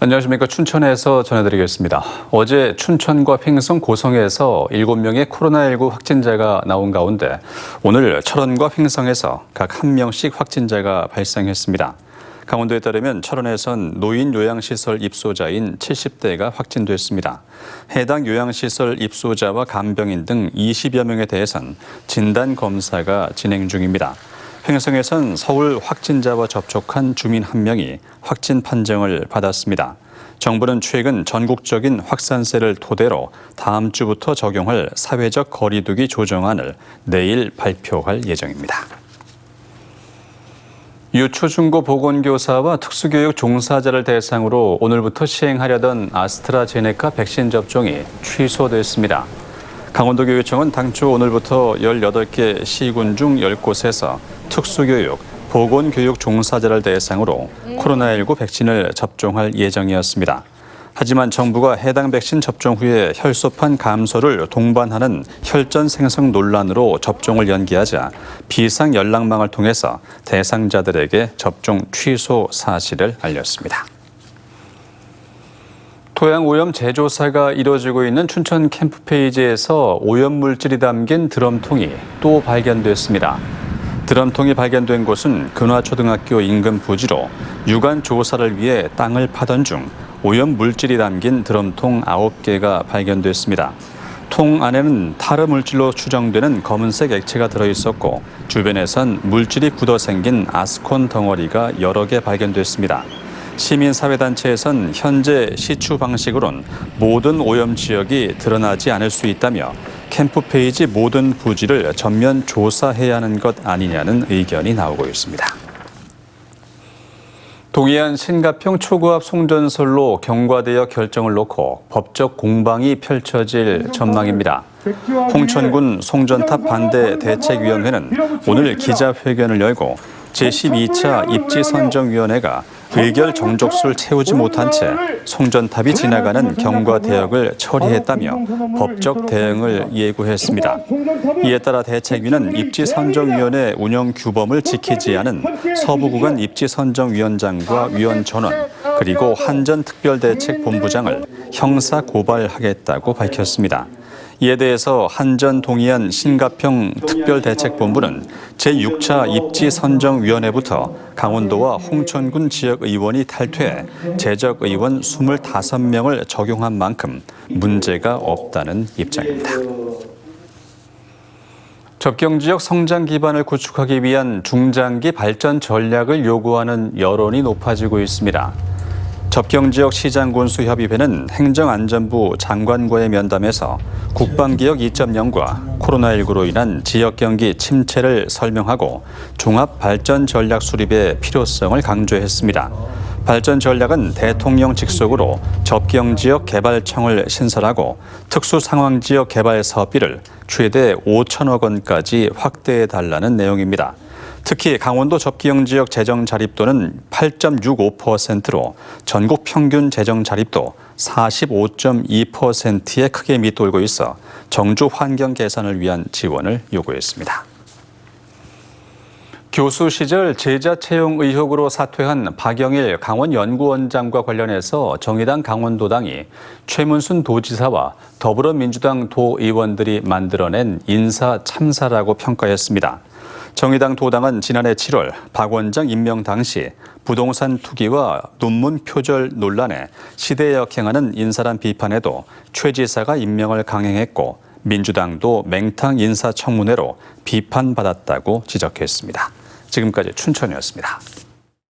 안녕하십니까. 춘천에서 전해드리겠습니다. 어제 춘천과 횡성, 고성에서 7명의 코로나19 확진자가 나온 가운데 오늘 철원과 횡성에서 각 1명씩 확진자가 발생했습니다. 강원도에 따르면 철원에선 노인 요양시설 입소자인 70대가 확진됐습니다. 해당 요양시설 입소자와 간병인 등 20여 명에 대해선 진단검사가 진행 중입니다. 횡성에선 서울 확진자와 접촉한 주민 1명이 확진 판정을 받았습니다. 정부는 최근 전국적인 확산세를 토대로 다음 주부터 적용할 사회적 거리두기 조정안을 내일 발표할 예정입니다. 유초중고 보건교사와 특수교육 종사자를 대상으로 오늘부터 시행하려던 아스트라제네카 백신 접종이 취소됐습니다. 강원도교육청은 당초 오늘부터 18개 시군 중 10곳에서 특수교육, 보건교육 종사자를 대상으로 코로나19 백신을 접종할 예정이었습니다. 하지만 정부가 해당 백신 접종 후에 혈소판 감소를 동반하는 혈전 생성 논란으로 접종을 연기하자 비상 연락망을 통해서 대상자들에게 접종 취소 사실을 알렸습니다. 토양 오염 재조사가 이뤄지고 있는 춘천 캠프페이지에서 오염물질이 담긴 드럼통이 또 발견됐습니다. 드럼통이 발견된 곳은 근화초등학교 인근 부지로 유관 조사를 위해 땅을 파던 중 오염물질이 담긴 드럼통 9개가 발견됐습니다. 통 안에는 타르 물질로 추정되는 검은색 액체가 들어있었고 주변에선 물질이 굳어 생긴 아스콘 덩어리가 여러 개 발견됐습니다. 시민사회단체에선 현재 시추 방식으론 모든 오염 지역이 드러나지 않을 수 있다며 캠프페이지 모든 부지를 전면 조사해야 하는 것 아니냐는 의견이 나오고 있습니다. 동해안 신가평 초고압 송전설로 경과되어 결정을 놓고 법적 공방이 펼쳐질 전망입니다. 홍천군 송전탑 반대 대책위원회는 오늘 기자회견을 열고 제12차 입지선정위원회가 의결 정족수를 채우지 못한 채 송전탑이 지나가는 경과 대역을 처리했다며 법적 대응을 예고했습니다. 이에 따라 대책위는 입지선정위원회 운영 규범을 지키지 않은 서부구간 입지선정위원장과 위원 전원 그리고 한전특별대책본부장을 형사 고발하겠다고 밝혔습니다. 이에 대해서 한전동해안 신가평 특별대책본부는 제6차 입지선정위원회부터 강원도와 홍천군 지역의원이 탈퇴해 재적의원 25명을 적용한 만큼 문제가 없다는 입장입니다. 접경지역 성장 기반을 구축하기 위한 중장기 발전 전략을 요구하는 여론이 높아지고 있습니다. 접경지역 시장군수협의회는 행정안전부 장관과의 면담에서 국방개혁 2.0과 코로나19로 인한 지역경기 침체를 설명하고 종합발전 전략 수립의 필요성을 강조했습니다. 발전 전략은 대통령 직속으로 접경지역 개발청을 신설하고 특수상황지역 개발 사업비를 최대 5천억 원까지 확대해달라는 내용입니다. 특히 강원도 접경 지역 재정 자립도는 8.65%로 전국 평균 재정 자립도 45.2%에 크게 밑돌고 있어 정주 환경 개선을 위한 지원을 요구했습니다. 교수 시절 제자 채용 의혹으로 사퇴한 박영일 강원연구원장과 관련해서 정의당 강원도당이 최문순 도지사와 더불어민주당 도의원들이 만들어낸 인사 참사라고 평가했습니다. 정의당 도당은 지난해 7월 박 원장 임명 당시 부동산 투기와 논문 표절 논란에 시대에 역행하는 인사란 비판에도 최 지사가 임명을 강행했고 민주당도 맹탕 인사청문회로 비판받았다고 지적했습니다. 지금까지 춘천이었습니다.